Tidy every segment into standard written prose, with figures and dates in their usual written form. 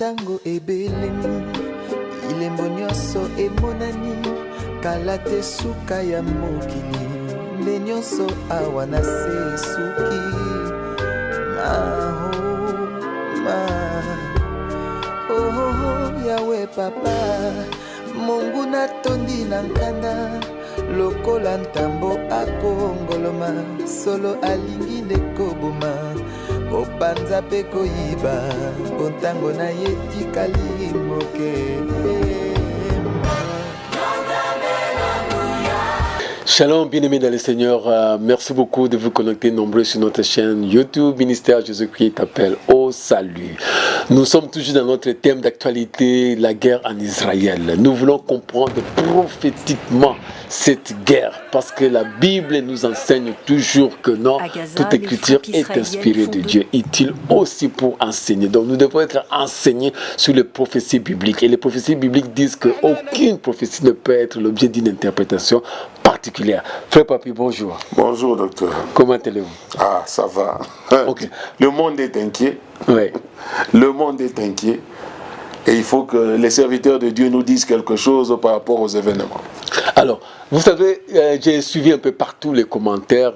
Tango ebele ilembo nyonso emonani kala te suka ya mokili nde nyonso awa na se suki oh yawe papa Mungu natondi na nkanda lokola ntambo akongoloma solo alingi nde koboma kopanza pe koyiba bontango na ye tikali moke. Shalom, bien-aimés dans le Seigneur, merci beaucoup de vous connecter nombreux sur notre chaîne YouTube, Ministère Jésus-Christ t'appelle au salut. Nous sommes toujours dans notre thème d'actualité, la guerre en Israël. Nous voulons comprendre prophétiquement cette guerre, parce que la Bible nous enseigne toujours que non, toute écriture est inspirée de Dieu, utile aussi pour enseigner. Donc nous devons être enseignés sur les prophéties bibliques. Et les prophéties bibliques disent qu'aucune prophétie ne peut être l'objet d'une interprétation particulière. Frère Papi, bonjour. Bonjour docteur. Comment allez-vous? Ah, ça va. Okay. Le monde est inquiet. Oui. Le monde est inquiet. Et il faut que les serviteurs de Dieu nous disent quelque chose par rapport aux événements. Alors, vous savez, j'ai suivi un peu partout les commentaires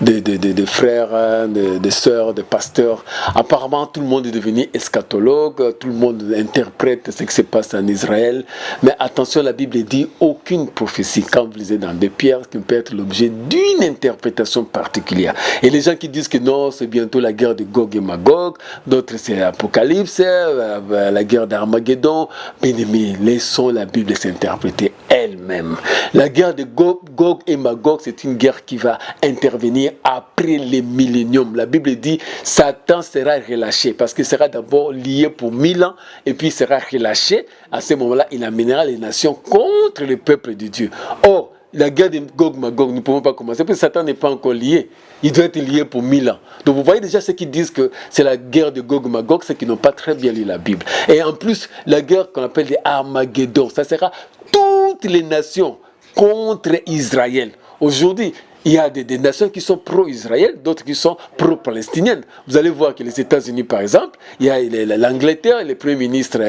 des frères, des sœurs, des pasteurs. Apparemment, tout le monde est devenu eschatologue, tout le monde interprète ce qui se passe en Israël. Mais attention, la Bible dit aucune prophétie, quand vous lisez dans 2 Pierre, qui peut être l'objet d'une interprétation particulière. Et les gens qui disent que non, c'est bientôt la guerre de Gog et Magog, d'autres c'est l'Apocalypse, la guerre d'Armageddon. Bien aimé, laissons la Bible s'interpréter elle-même. La guerre de Gog et Magog, c'est une guerre qui va intervenir après les milléniums. La Bible dit Satan sera relâché parce qu'il sera d'abord lié pour 1000 ans et puis il sera relâché. À ce moment-là, il amènera les nations contre le peuple de Dieu. Or, la guerre de Gog et Magog, nous ne pouvons pas commencer parce que Satan n'est pas encore lié. Il doit être lié pour 1000 ans. Donc vous voyez déjà ceux qui disent que c'est la guerre de Gog et Magog, ceux qui n'ont pas très bien lu la Bible. Et en plus, la guerre qu'on appelle les Armageddon, ça sera toutes les nations contre Israël. Aujourd'hui, il y a des nations qui sont pro-Israël, d'autres qui sont pro-palestiniennes. Vous allez voir que les États-Unis, par exemple, il y a l'Angleterre, le Premier ministre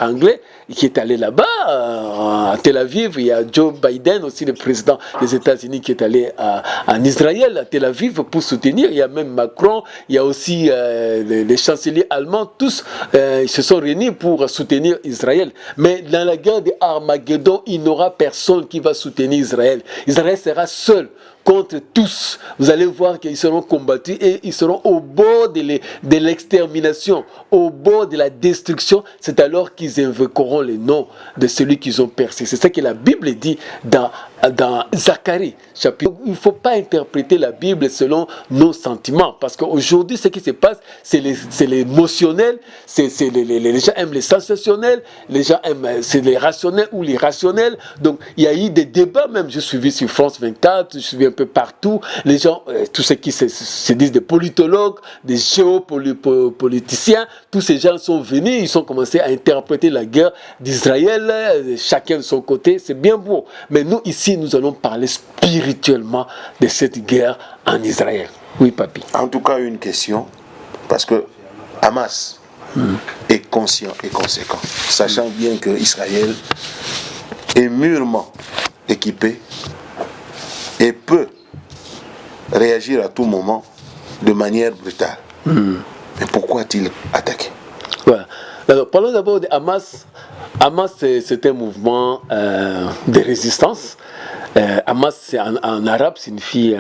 anglais, qui est allé là-bas, à Tel Aviv. Il y a Joe Biden, aussi le président des États-Unis, qui est allé en Israël, à Tel Aviv, pour soutenir. Il y a même Macron, il y a aussi les chanceliers allemands, tous ils se sont réunis pour soutenir Israël. Mais dans la guerre de Armageddon, il n'y aura personne qui va soutenir Israël. Israël sera seul contre tous. Vous allez voir qu'ils seront combattus et ils seront au bord de l'extermination, au bord de la destruction. C'est alors qu'ils invoqueront le nom de celui qu'ils ont percé. C'est ça que la Bible dit dans Zacharie, chapitre. Il ne faut pas interpréter la Bible selon nos sentiments, parce qu'aujourd'hui, ce qui se passe, c'est l'émotionnel, les gens aiment les sensationnels, les gens aiment c'est les rationnels ou l'irrationnel. Donc, il y a eu des débats, même, je suivi sur France 24, je suivi un peu partout, les gens, tous ceux qui se disent des politologues, des géopoliticiens, tous ces gens sont venus, ils ont commencé à interpréter la guerre d'Israël, chacun de son côté, c'est bien beau. Mais nous, ici, nous allons parler spirituellement de cette guerre en Israël. Oui, papi. En tout cas, une question, parce que Hamas est conscient et conséquent, sachant bien que Israël est mûrement équipé et peut réagir à tout moment de manière brutale. Mais pourquoi a-t-il attaqué? Voilà. Alors, parlons d'abord de Hamas. Hamas, c'est un mouvement de résistance. Hamas, en arabe, signifie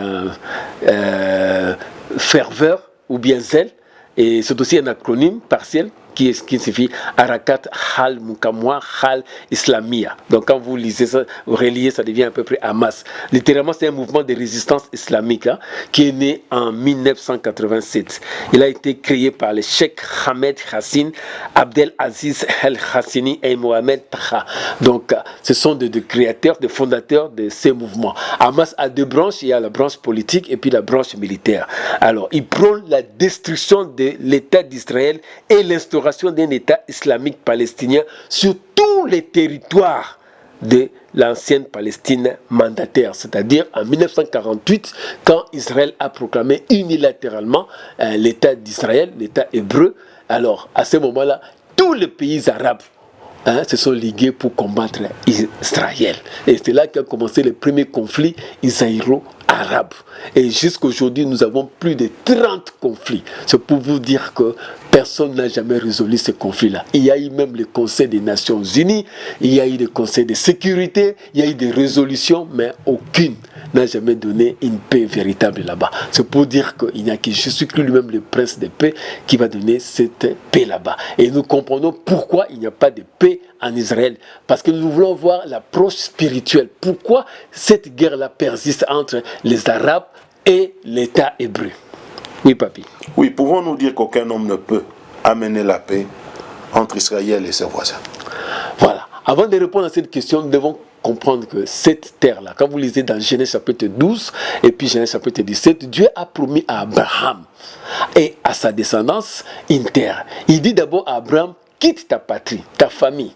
ferveur ou bien zèle. Et c'est aussi un acronyme partiel qui signifie Harakat Hal Mukamwa Hal Islamia. Donc quand vous lisez ça, vous reliez, ça devient à peu près Hamas. Littéralement, c'est un mouvement de résistance islamique qui est né en 1987. Il a été créé par les Cheikh Ahmed Hassin, Abdel Aziz El Hassini et Mohamed Taha. Donc ce sont des créateurs, des fondateurs de ces mouvements. Hamas a 2 branches, il y a la branche politique et puis la branche militaire. Alors, ils prônent la destruction de l'État d'Israël et l'instauration d'un État islamique palestinien sur tous les territoires de l'ancienne Palestine mandataire, c'est-à-dire en 1948, quand Israël a proclamé unilatéralement l'État d'Israël, l'État hébreu. Alors, à ce moment-là, tous les pays arabes se sont ligués pour combattre Israël. Et c'est là qu'a commencé le premier conflit israélo-arabe. Et jusqu'aujourd'hui, nous avons plus de 30 conflits. C'est pour vous dire que personne n'a jamais résolu ce conflit-là. Il y a eu même le Conseil des Nations Unies, il y a eu le Conseil de sécurité, il y a eu des résolutions, mais aucune n'a jamais donné une paix véritable là-bas. C'est pour dire qu'il n'y a que Jésus-Christ lui-même, le prince de paix, qui va donner cette paix là-bas. Et nous comprenons pourquoi il n'y a pas de paix en Israël. Parce que nous voulons voir l'approche spirituelle. Pourquoi cette guerre-là persiste entre les Arabes et l'État hébreu. Oui, papy. Oui, pouvons-nous dire qu'aucun homme ne peut amener la paix entre Israël et ses voisins? Voilà. Avant de répondre à cette question, nous devons comprendre que cette terre-là, quand vous lisez dans Genèse chapitre 12 et puis Genèse chapitre 17, Dieu a promis à Abraham et à sa descendance une terre. Il dit d'abord à Abraham, quitte ta patrie, ta famille,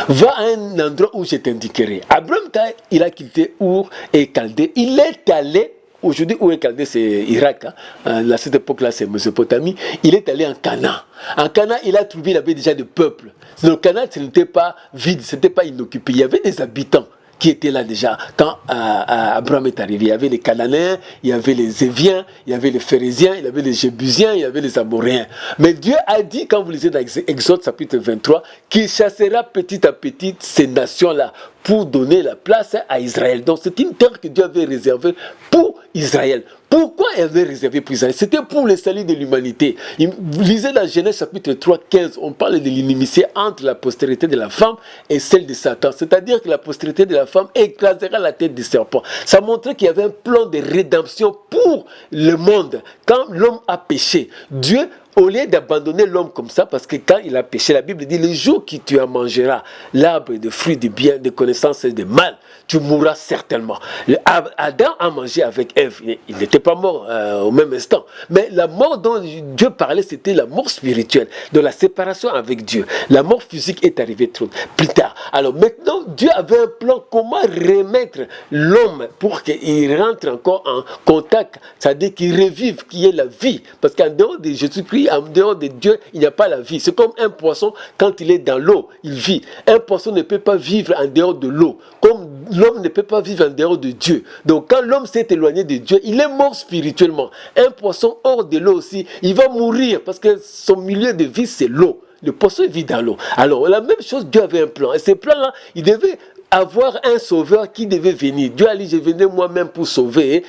va à un endroit où je t'indiquerai. Abraham, il a quitté Our et Chaldée. Il est allé, aujourd'hui Our et Chaldée c'est Irak, à cette époque-là c'est Mésopotamie. Il est allé en Canaan. En Canaan, il a trouvé, il avait déjà des peuples. Le Canaan, ce n'était pas vide, ce n'était pas inoccupé. Il y avait des habitants qui étaient là déjà quand Abraham est arrivé. Il y avait les Cananéens, il y avait les Éviens, il y avait les Phérésiens, il y avait les Jébusiens, il y avait les Amoréens. Mais Dieu a dit, quand vous lisez dans Exode chapitre 23, qu'il chassera petit à petit ces nations-là pour donner la place à Israël. Donc c'est une terre que Dieu avait réservée pour Israël. Pourquoi elle avait réservé pour Israël? C'était pour le salut de l'humanité. Vous lisez dans Genèse chapitre 3, 15, on parle de l'inimitié entre la postérité de la femme et celle de Satan. C'est-à-dire que la postérité de la femme écrasera la tête du serpent. Ça montrait qu'il y avait un plan de rédemption pour le monde. Quand l'homme a péché, Dieu, au lieu d'abandonner l'homme comme ça, parce que quand il a péché, la Bible dit, le jour que tu en mangeras l'arbre de fruits du bien, de connaissance et de mal, tu mourras certainement. Adam a mangé avec Ève, il n'était pas mort au même instant. Mais la mort dont Dieu parlait, c'était la mort spirituelle, de la séparation avec Dieu. La mort physique est arrivée plus tard. Alors maintenant, Dieu avait un plan, comment remettre l'homme pour qu'il rentre encore en contact, c'est-à-dire qu'il revive, qu'il y ait la vie. Parce qu'en dehors de Jésus-Christ, en dehors de Dieu, il n'y a pas la vie. C'est comme un poisson, quand il est dans l'eau, il vit. Un poisson ne peut pas vivre en dehors de l'eau. Comme l'homme ne peut pas vivre en dehors de Dieu. Donc quand l'homme s'est éloigné de Dieu, il est mort spirituellement. Un poisson hors de l'eau aussi, il va mourir parce que son milieu de vie, c'est l'eau. Le poisson vit dans l'eau. Alors la même chose, Dieu avait un plan. Et ce plan-là, il devait avoir un sauveur qui devait venir. Dieu a dit, je venais moi-même pour sauver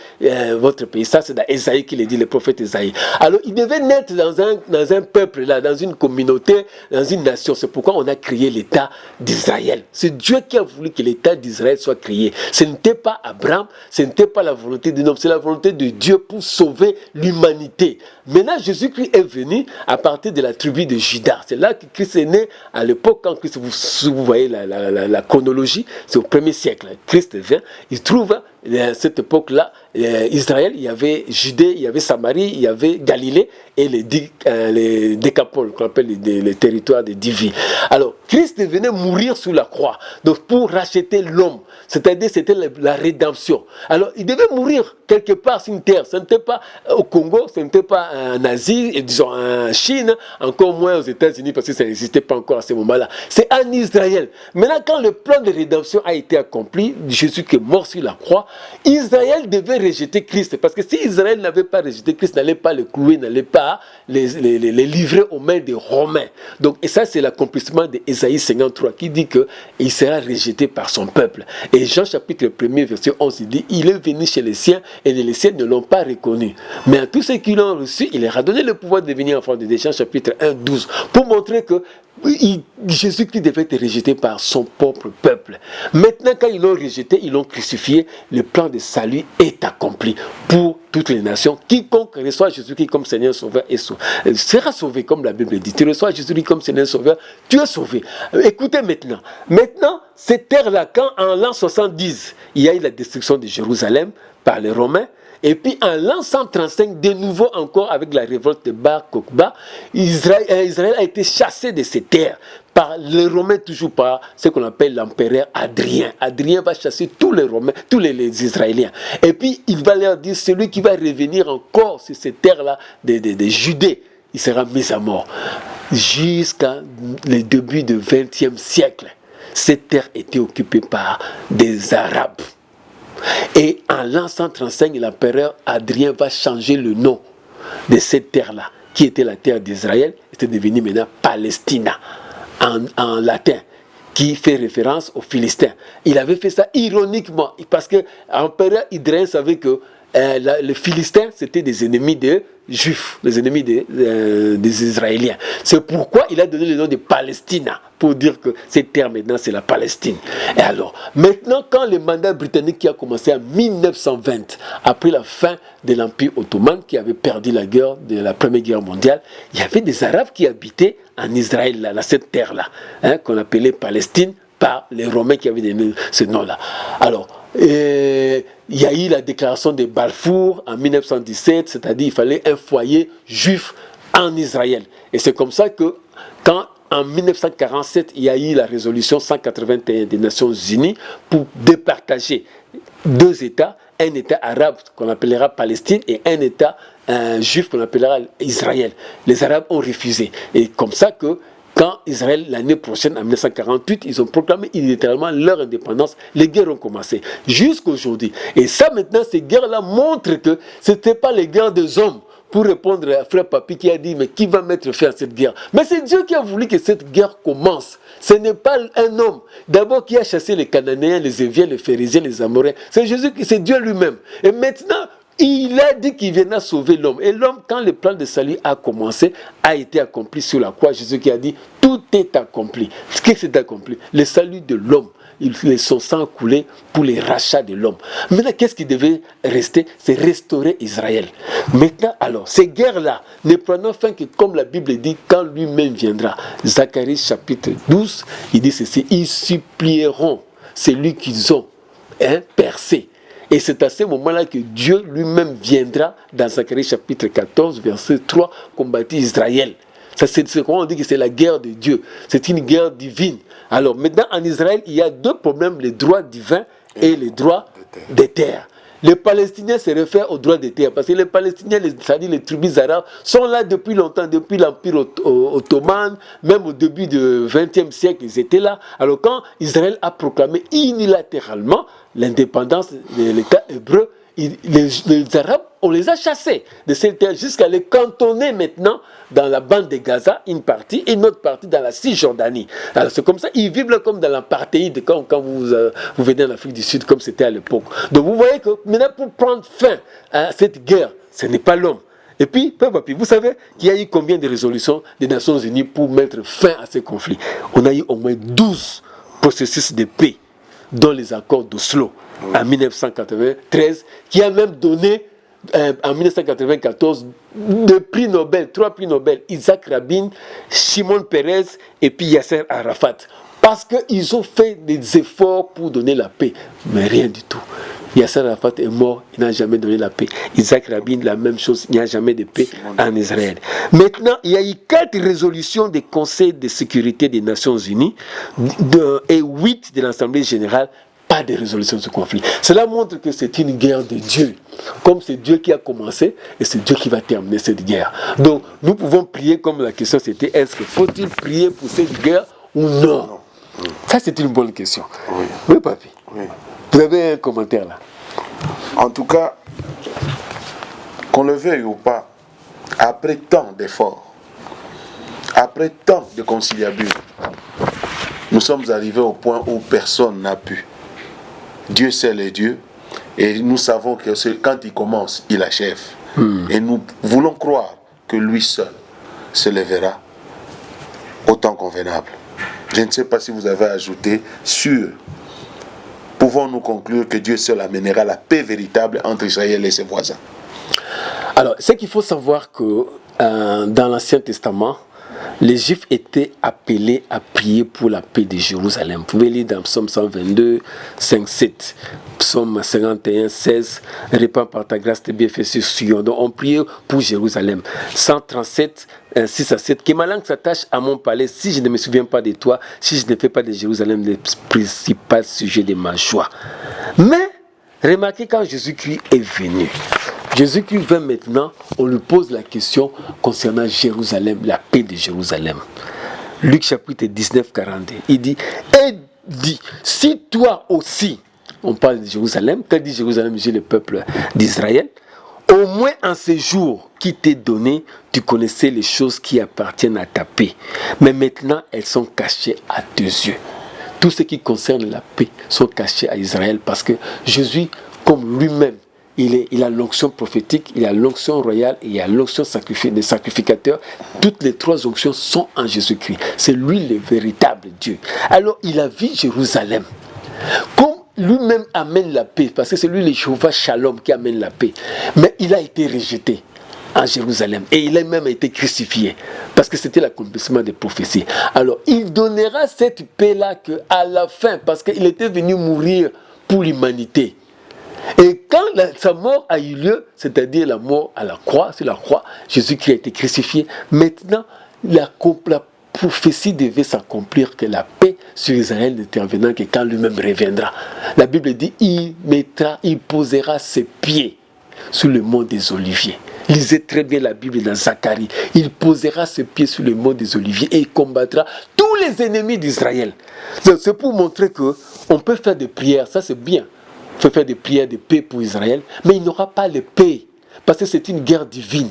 votre pays. Ça, c'est dans Ésaïe qu'il est dit, le prophète Ésaïe. Alors, il devait naître dans un peuple, là, dans une communauté, dans une nation. C'est pourquoi on a créé l'État d'Israël. C'est Dieu qui a voulu que l'État d'Israël soit créé. Ce n'était pas Abraham, ce n'était pas la volonté de l'homme, c'est la volonté de Dieu pour sauver l'humanité. Maintenant, Jésus-Christ est venu à partir de la tribu de Juda. C'est là que Christ est né à l'époque, quand Christ, vous voyez la chronologie, c'est au 1er siècle. Christ vient, il trouve à cette époque-là, Israël, il y avait Judée, il y avait Samarie, il y avait Galilée et les décapoles, qu'on appelle les territoires des Divi. Alors, Christ venait mourir sous la croix, donc pour racheter l'homme, c'est-à-dire c'était la rédemption. Alors, il devait mourir quelque part sur une terre, ce n'était pas au Congo, ce n'était pas en Asie, et disons en Chine, encore moins aux États-Unis, parce que ça n'existait pas encore à ce moment-là. C'est en Israël. Maintenant, quand le plan de rédemption a été accompli, Jésus qui est mort sur la croix, Israël devait rejeter Christ. Parce que si Israël n'avait pas rejeté Christ, n'allait pas le clouer, n'allait pas les livrer aux mains des Romains. Donc, et ça, c'est l'accomplissement d'Ésaïe 53 qui dit qu'il sera rejeté par son peuple. Et Jean chapitre 1er, verset 11, il dit, il est venu chez les siens et les siens ne l'ont pas reconnu. Mais à tous ceux qui l'ont reçu, il leur a donné le pouvoir de devenir enfant de Dieu. Jean chapitre 1, 12, pour montrer que Jésus-Christ devait être rejeté par son propre peuple. Maintenant, quand ils l'ont rejeté, ils l'ont crucifié, le plan de salut est accompli pour toutes les nations. Quiconque reçoit Jésus-Christ comme Seigneur Sauveur sera sauvé, comme la Bible dit. Tu reçois Jésus-Christ comme Seigneur Sauveur, tu es sauvé. Écoutez maintenant. Maintenant, cette terre-là, quand en l'an 70, il y a eu la destruction de Jérusalem par les Romains, et puis en l'an 135, de nouveau encore avec la révolte de Bar Kokhba, Israël a été chassé de ses terres par les Romains, toujours par ce qu'on appelle l'empereur Adrien. Adrien va chasser tous les Romains, tous les Israéliens. Et puis il va leur dire, celui qui va revenir encore sur ces terres-là de Judée, il sera mis à mort. jusqu'à le début du XXe siècle, cette terre était occupée par des Arabes. Et en l'an 135, l'empereur Adrien va changer le nom de cette terre-là, qui était la terre d'Israël, était devenue maintenant Palestina, en latin, qui fait référence aux Philistins. Il avait fait ça ironiquement, parce que l'empereur Adrien savait que les Philistins, c'était des ennemis des Juifs, des ennemis des Israéliens. C'est pourquoi il a donné le nom de Palestina, pour dire que cette terre maintenant c'est la Palestine. Et alors, maintenant quand le mandat britannique qui a commencé en 1920, après la fin de l'Empire ottoman, qui avait perdu la guerre de la Première Guerre mondiale, il y avait des Arabes qui habitaient en Israël, là, dans cette terre-là, qu'on appelait Palestine, par les Romains qui avaient donné ce nom-là. Alors, il y a eu la déclaration de Balfour en 1917, c'est-à-dire qu'il fallait un foyer juif en Israël. Et c'est comme ça que, quand en 1947, il y a eu la résolution 181 des Nations Unies pour départager deux États, un État arabe qu'on appellera Palestine et un État juif qu'on appellera Israël. Les Arabes ont refusé. Et comme ça que, quand Israël, l'année prochaine, en 1948, ils ont proclamé littéralement leur indépendance, les guerres ont commencé jusqu'à aujourd'hui. Et ça, maintenant, ces guerres-là montrent que ce n'était pas les guerres des hommes. Pour répondre à frère Papi qui a dit, mais qui va mettre fin à cette guerre? Mais c'est Dieu qui a voulu que cette guerre commence. Ce n'est pas un homme. D'abord qui a chassé les Cananéens, les Éviens, les Phérésiens, les Amoréens. C'est Jésus, c'est Dieu lui-même. Et maintenant, il a dit qu'il viendra sauver l'homme. Et l'homme, quand le plan de salut a commencé, a été accompli sur la croix. Jésus qui a dit, tout est accompli. Qu'est-ce qui s'est accompli? Le salut de l'homme. Son sang a coulé pour les rachats de l'homme. Maintenant, qu'est-ce qui devait rester? C'est restaurer Israël. Maintenant, alors, ces guerres-là ne prendront fin que, comme la Bible dit, quand lui-même viendra. Zacharie chapitre 12, il dit ceci, ils supplieront celui qu'ils ont percé. Et c'est à ce moment-là que Dieu lui-même viendra, dans Zacharie chapitre 14, verset 3, combattre Israël. C'est comment on dit que c'est la guerre de Dieu. C'est une guerre divine. Alors maintenant, en Israël, il y a deux problèmes, les droits divins et les droits des terres. Les Palestiniens se réfèrent aux droits des terres, parce que les Palestiniens, c'est-à-dire les tribus arabes, sont là depuis longtemps, depuis l'Empire ottoman, même au début du XXe siècle, ils étaient là. Alors quand Israël a proclamé unilatéralement l'indépendance de l'État hébreu, les Arabes, on les a chassés de cette terre jusqu'à les cantonner maintenant dans la bande de Gaza, une partie, et une autre partie dans la Cisjordanie. Alors c'est comme ça, ils vivent là comme dans l'apartheid quand vous venez en Afrique du Sud, comme c'était à l'époque. Donc vous voyez que maintenant pour prendre fin à cette guerre, ce n'est pas l'homme. Et puis, vous savez qu'il y a eu combien de résolutions des Nations Unies pour mettre fin à ces conflits? On a eu au moins 12 processus de paix, dont les accords d'Oslo en 1993, qui a même donné en 1994 trois prix Nobel, Isaac Rabin, Shimon Peres et puis Yasser Arafat. Parce qu'ils ont fait des efforts pour donner la paix, mais rien du tout. Yasser Arafat est mort, il n'a jamais donné la paix. Isaac Rabin, la même chose, il n'y a jamais de paix en Israël. Maintenant, il y a eu 4 résolutions du Conseil de sécurité des Nations Unies et 8 de l'Assemblée générale. Pas de résolution de ce conflit. Cela montre que c'est une guerre de Dieu. Comme c'est Dieu qui a commencé, et c'est Dieu qui va terminer cette guerre. Donc, nous pouvons prier comme la question c'était, est-ce qu'il faut-il prier pour cette guerre ou non? Ça, c'est une bonne question. Oui, oui Papi. Oui. Vous avez un commentaire là? En tout cas, qu'on le veuille ou pas, après tant d'efforts, après tant de conciliabule, nous sommes arrivés au point où personne n'a pu. Dieu seul est Dieu, et nous savons que quand il commence, il achève. Et nous voulons croire que lui seul se lèvera au temps convenable. Je ne sais pas si vous avez ajouté sur. Pouvons-nous conclure que Dieu seul amènera la paix véritable entre Israël et ses voisins? Alors, c'est qu'il faut savoir que dans l'Ancien Testament, les Juifs étaient appelés à prier pour la paix de Jérusalem. Vous pouvez lire dans Psaume 122, 5, 7, Psaume 51, 16, répands par ta grâce tes bienfaits sur Sion. Donc on priait pour Jérusalem. 137, 6 à 7, que ma langue s'attache à mon palais si je ne me souviens pas de toi, si je ne fais pas de Jérusalem le principal sujet de ma joie. Mais, remarquez quand Jésus-Christ est venu, Jésus-Christ vient maintenant, on lui pose la question concernant Jérusalem, la paix de Jérusalem. Luc chapitre 19, 42. Il dit, si toi aussi, on parle de Jérusalem, quand dit Jérusalem, j'ai le peuple d'Israël, au moins en ces jours qui t'est donné, tu connaissais les choses qui appartiennent à ta paix. Mais maintenant, elles sont cachées à tes yeux. Tout ce qui concerne la paix sont cachés à Israël parce que Jésus, comme lui-même, il a l'onction prophétique, il a l'onction royale et il a l'onction des sacrificateurs. Toutes les trois onctions sont en Jésus-Christ. C'est lui le véritable Dieu. Alors il a vu Jérusalem. Comme lui-même amène la paix, parce que c'est lui le Jéhovah Shalom qui amène la paix. Mais il a été rejeté en Jérusalem et il a même été crucifié parce que c'était l'accomplissement des prophéties. Alors il donnera cette paix-là qu'à la fin, parce qu'il était venu mourir pour l'humanité. Et quand sa mort a eu lieu, c'est-à-dire la mort à la croix, sur la croix, Jésus-Christ a été crucifié. Maintenant, la prophétie devait s'accomplir que la paix sur Israël n'intervenant que quand lui-même reviendra. La Bible dit, il posera ses pieds sur le mont des Oliviers. Lisez très bien la Bible dans Zacharie. Il posera ses pieds sur le mont des Oliviers et il combattra tous les ennemis d'Israël. C'est pour montrer qu'on peut faire des prières, ça c'est bien. Il faut faire des prières de paix pour Israël, mais il n'aura pas de paix, parce que c'est une guerre divine.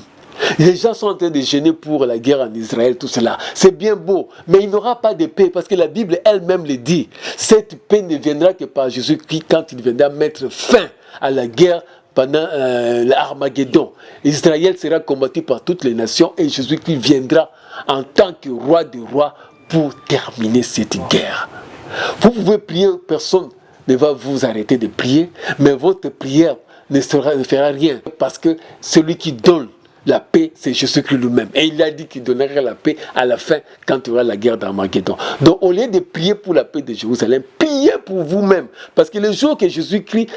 Les gens sont en train de gêner pour la guerre en Israël, tout cela. C'est bien beau, mais il n'aura pas de paix, parce que la Bible elle-même le dit. Cette paix ne viendra que par Jésus-Christ quand il viendra mettre fin à la guerre pendant l'Armageddon. Israël sera combattu par toutes les nations et Jésus-Christ viendra en tant que roi des rois pour terminer cette guerre. Vous pouvez prier, personne ne va vous arrêter de prier, mais votre prière ne fera rien, parce que celui qui donne la paix, c'est Jésus-Christ lui-même. Et il a dit qu'il donnerait la paix à la fin, quand il y aura la guerre d'Armageddon. Donc au lieu de prier pour la paix de Jérusalem, priez pour vous-même. Parce que le jour que Jésus-Christ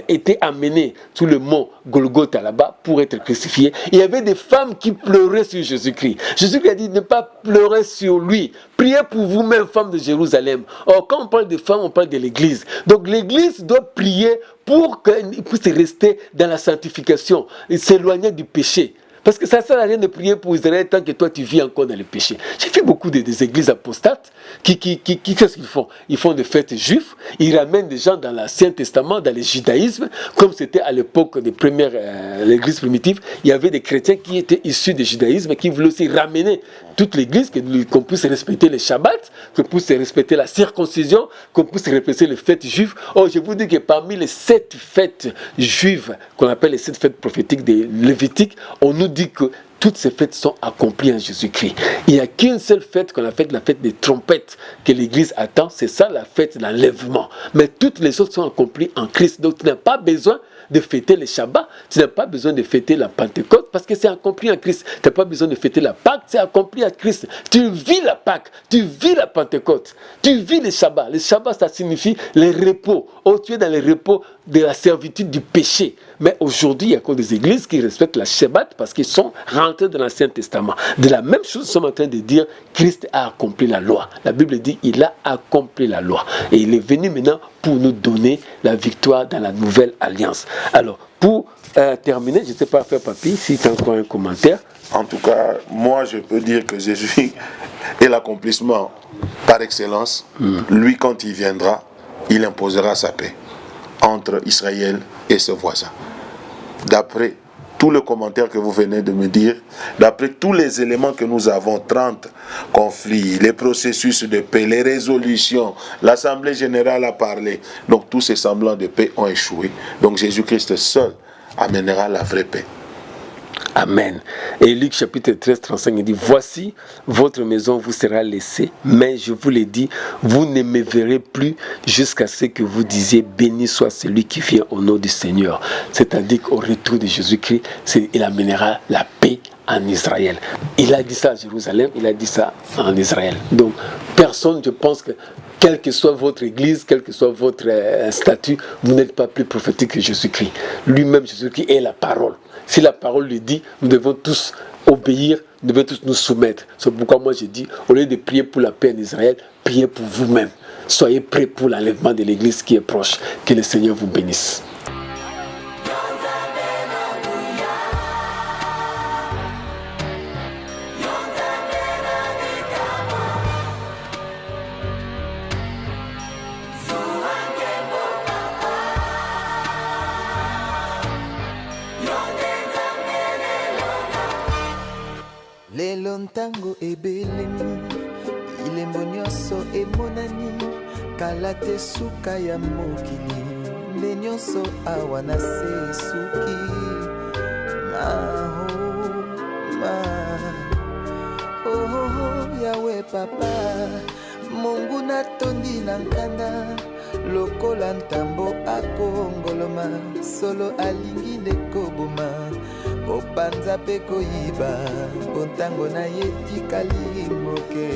était amené sous le mont Golgotha là-bas pour être crucifié, il y avait des femmes qui pleuraient sur Jésus-Christ. Jésus-Christ a dit ne pas pleurer sur lui. Priez pour vous-même, femmes de Jérusalem. Or, quand on parle de femmes, on parle de l'Église. Donc l'église doit prier pour qu'elle puisse rester dans la sanctification et s'éloigner du péché. Parce que ça ne sert à rien de prier pour Israël tant que toi tu vis encore dans le péché. J'ai fait beaucoup des églises apostates qu'est-ce qu'ils font? Ils font des fêtes juives, ils ramènent des gens dans l'Ancien Testament, dans le judaïsme, comme c'était à l'époque des premières l'église primitive. Il y avait des chrétiens qui étaient issus du judaïsme qui voulaient aussi ramener toute l'église, qu'on puisse respecter les Shabbats, qu'on puisse respecter la circoncision, qu'on puisse respecter les fêtes juives. Oh, je vous dis que parmi les 7 fêtes juives, qu'on appelle les 7 fêtes prophétiques des Lévitiques, on nous dit que toutes ces fêtes sont accomplies en Jésus-Christ. Il n'y a qu'une seule fête qu'on appelle la fête des trompettes que l'Église attend, c'est ça la fête de l'enlèvement. Mais toutes les autres sont accomplies en Christ. Donc tu n'as pas besoin de fêter les Shabbats, tu n'as pas besoin de fêter la Pentecôte parce que c'est accompli en Christ. Tu n'as pas besoin de fêter la Pâque, c'est accompli en Christ. Tu vis la Pâque, tu vis la Pentecôte, tu vis les Shabbats. Les Shabbats, ça signifie les repos. Oh, tu es dans les repos de la servitude du péché. Mais aujourd'hui, il y a encore des églises qui respectent la Shabbat parce qu'ils sont rentrés dans l'Ancien Testament. De la même chose, nous sommes en train de dire Christ a accompli la loi. La Bible dit il a accompli la loi. Et il est venu maintenant pour nous donner la victoire dans la nouvelle alliance. Alors, pour terminer, je ne sais pas, Frère Papi, si tu as encore un commentaire. En tout cas, moi, je peux dire que Jésus est l'accomplissement par excellence. Lui, quand il viendra, il imposera sa paix entre Israël et ses voisins. D'après tout le commentaire que vous venez de me dire, d'après tous les éléments que nous avons, 30 conflits, les processus de paix, les résolutions, l'Assemblée générale a parlé, donc tous ces semblants de paix ont échoué. Donc Jésus-Christ seul amènera la vraie paix. Amen. Et Luc chapitre 13, 35, il dit, voici, votre maison vous sera laissée, mais je vous l'ai dit, vous ne me verrez plus jusqu'à ce que vous disiez, béni soit celui qui vient au nom du Seigneur. C'est-à-dire qu'au retour de Jésus-Christ, il amènera la paix en Israël. Il a dit ça à Jérusalem, il a dit ça en Israël. Donc, personne, je pense que, quelle que soit votre église, quel que soit votre statut, vous n'êtes pas plus prophétique que Jésus-Christ. Lui-même, Jésus-Christ est la parole. Si la parole le dit, nous devons tous obéir, nous devons tous nous soumettre. C'est pourquoi moi je dis, au lieu de prier pour la paix en Israël, priez pour vous-même. Soyez prêts pour l'enlèvement de l'église qui est proche. Que le Seigneur vous bénisse. ntango ebele bilembo nyonso emonani kala te suka ya mokili nde nyonso awa na se suki yawe papa Mungu natondi na nkanda lokola ntambo akongoloma solo alingi nde koboma kopanza mpe koyiba mpo ntango na ye tikali moke